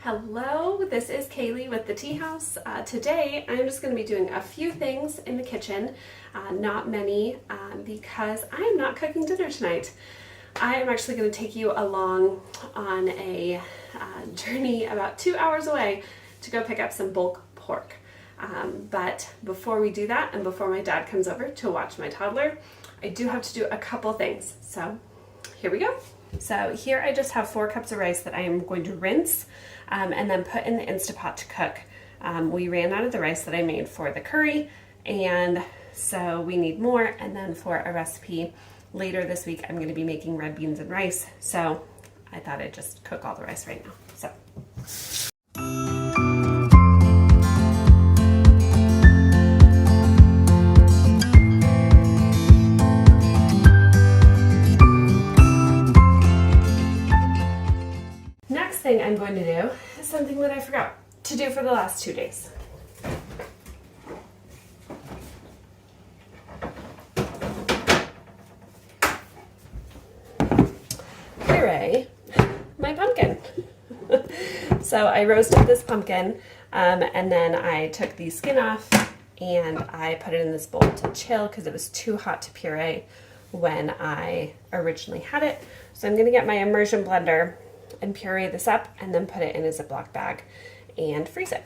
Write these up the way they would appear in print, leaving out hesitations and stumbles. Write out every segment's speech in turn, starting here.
Hello, this is Kaylee with the Tea House. Today I'm just going to be doing a few things in the kitchen, not many, because I'm not cooking dinner tonight. I am actually going to take you along on a journey about 2 hours away to go pick up some bulk pork. But before we do that, and before my dad comes over to watch my toddler, I do have to do a couple things. So here we go. So here I just have 4 cups of rice that I am going to rinse and then put in the Instapot to cook. We ran out of the rice that I made for the curry, and so we need more. And then for a recipe later this week, I'm going to be making red beans and rice. So I thought I'd just cook all the rice right now. So. Next thing I'm going to do is something that I forgot to do for the last 2 days. Puree my pumpkin. So I roasted this pumpkin and then I took the skin off and I put it in this bowl to chill because it was too hot to puree when I originally had it. So I'm going to get my immersion blender and puree this up and then put it in a Ziploc bag and freeze it.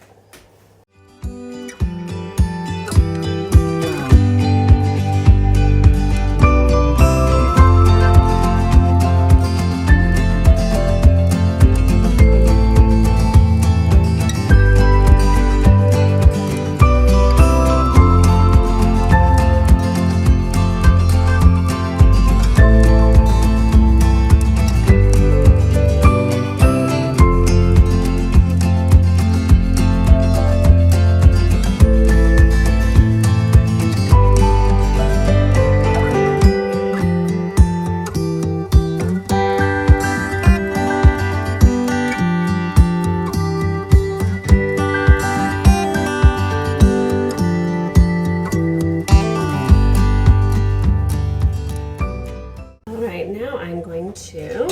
Now I'm going to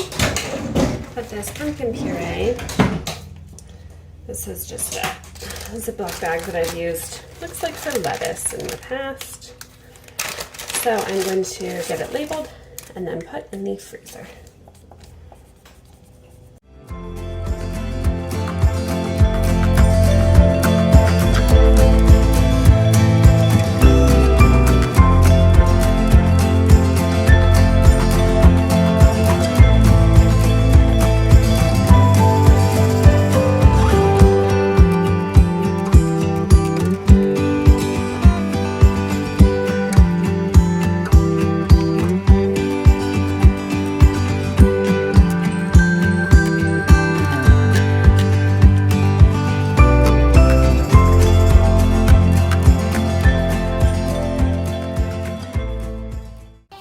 put this pumpkin puree. This is just a Ziploc bag that I've used. Looks like for lettuce in the past. So I'm going to get it labeled and then put in the freezer.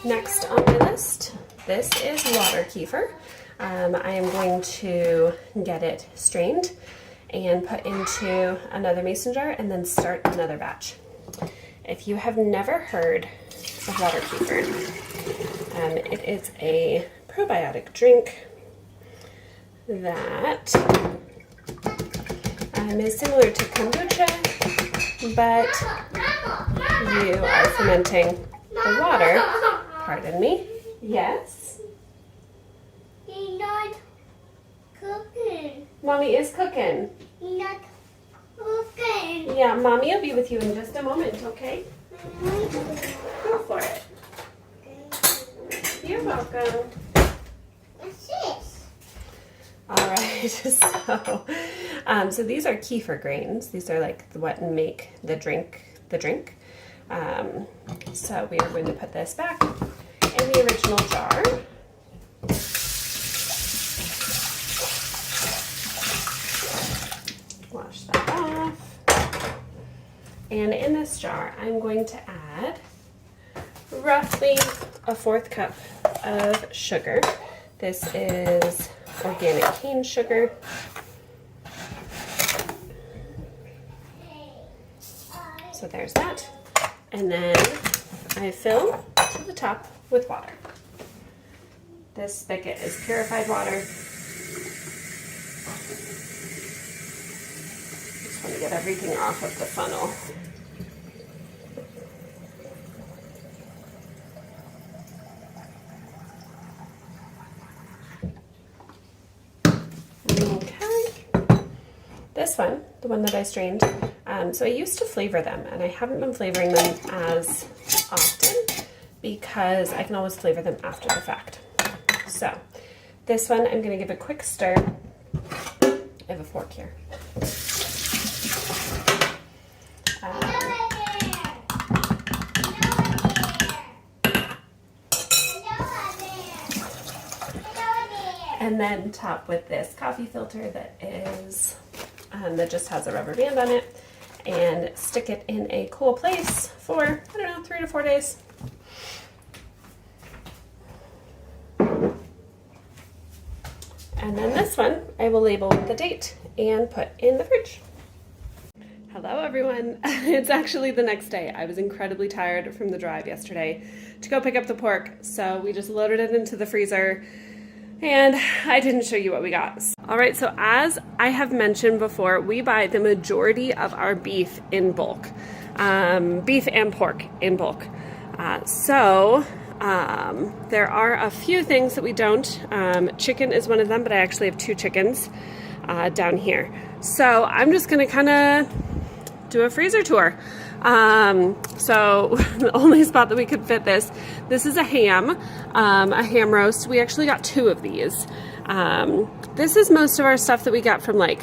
Next on my list, this is water kefir. I am going to get it strained and put into another mason jar and then start another batch. If you have never heard of water kefir, it is a probiotic drink that is similar to kombucha, but you are fermenting the water. Pardon me. Yes? He's not cooking. Mommy is cooking. He's not cooking. Yeah, Mommy will be with you in just a moment, okay? Go for it. You're welcome. What's this? All right, so these are kefir grains. These are like what make the drink. So we are going to put this back in the original jar. Wash that off. And in this jar, I'm going to add roughly a 1/4 cup of sugar. This is organic cane sugar. So there's that. And then I fill to the top with water. This spigot is purified water. to get everything off of the funnel. Okay. This one, the one that I strained, so I used to flavor them, and I haven't been flavoring them as often because I can always flavor them after the fact. So this one I'm going to give a quick stir. I have a fork here. And then top with this coffee filter that is that just has a rubber band on it, and stick it in a cool place for, I don't know, 3 to 4 days. And then this one I will label with the date and put in the fridge. Hello everyone. It's actually the next day. I was incredibly tired from the drive yesterday to go pick up the pork, so we just loaded it into the freezer. And I didn't show you what we got. All right, so as I have mentioned before, we buy the majority of our beef in bulk, beef and pork in bulk. There are a few things that we don't. Chicken is one of them, but I actually have 2 chickens down here. So I'm just gonna kind of do a freezer tour. So the only spot that we could fit this is a ham roast. We actually got 2 of these. This is most of our stuff that we got from like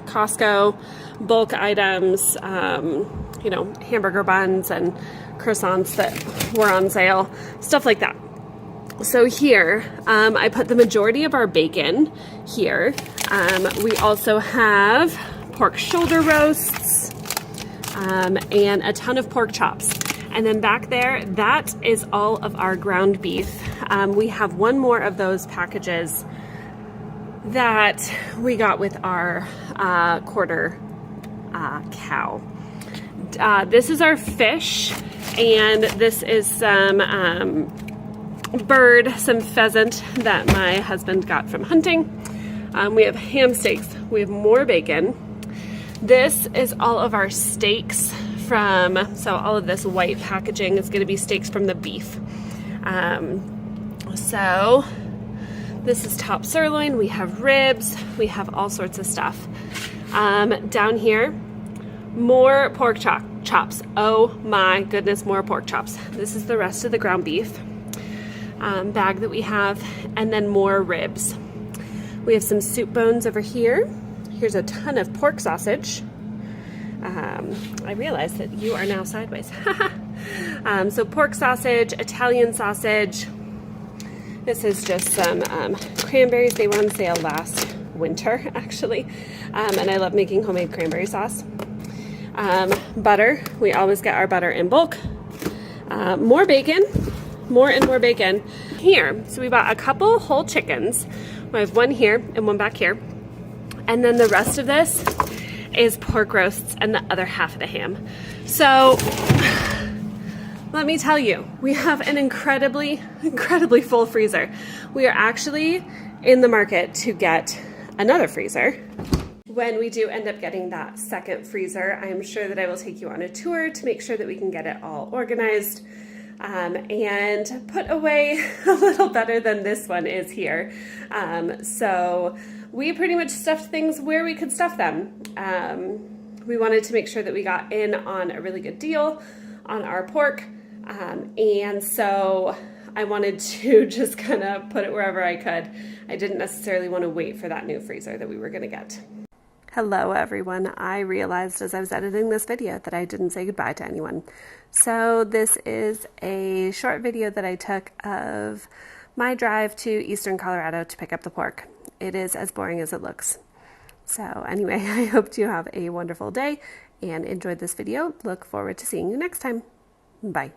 Costco, bulk items, you know, hamburger buns and croissants that were on sale, stuff like that. So here, I put the majority of our bacon here. We also have pork shoulder roasts, and a ton of pork chops. And then back there, that is all of our ground beef. We have one more of those packages that we got with our quarter cow. This is our fish, and this is some bird, some pheasant that my husband got from hunting. We have ham steaks, we have more bacon. This is all of our steaks so all of this white packaging is going to be steaks from the beef. So this is top sirloin, we have ribs, we have all sorts of stuff. Down here, more pork chops. Oh my goodness, more pork chops. This is the rest of the ground beef bag that we have, and then more ribs. We have some soup bones over here. Here's a ton of pork sausage. I realize that you are now sideways. So pork sausage, Italian sausage. This is just some cranberries. They were on sale last winter, actually. And I love making homemade cranberry sauce. Butter. We always get our butter in bulk. More bacon. More and more bacon. Here, so we bought a couple whole chickens. We have one here and one back here. And then the rest of this is pork roasts and the other half of the ham. So let me tell you, we have an incredibly full freezer. We are actually in the market to get another freezer. When we do end up getting that second freezer, I am sure that I will take you on a tour to make sure that we can get it all organized and put away a little better than this one is here. So we pretty much stuffed things where we could stuff them. We wanted to make sure that we got in on a really good deal on our pork. And so I wanted to just kind of put it wherever I could. I didn't necessarily want to wait for that new freezer that we were going to get. Hello everyone. I realized as I was editing this video that I didn't say goodbye to anyone. So this is a short video that I took of my drive to Eastern Colorado to pick up the pork. It is as boring as it looks. So anyway, I hope you have a wonderful day and enjoyed this video. Look forward to seeing you next time. Bye.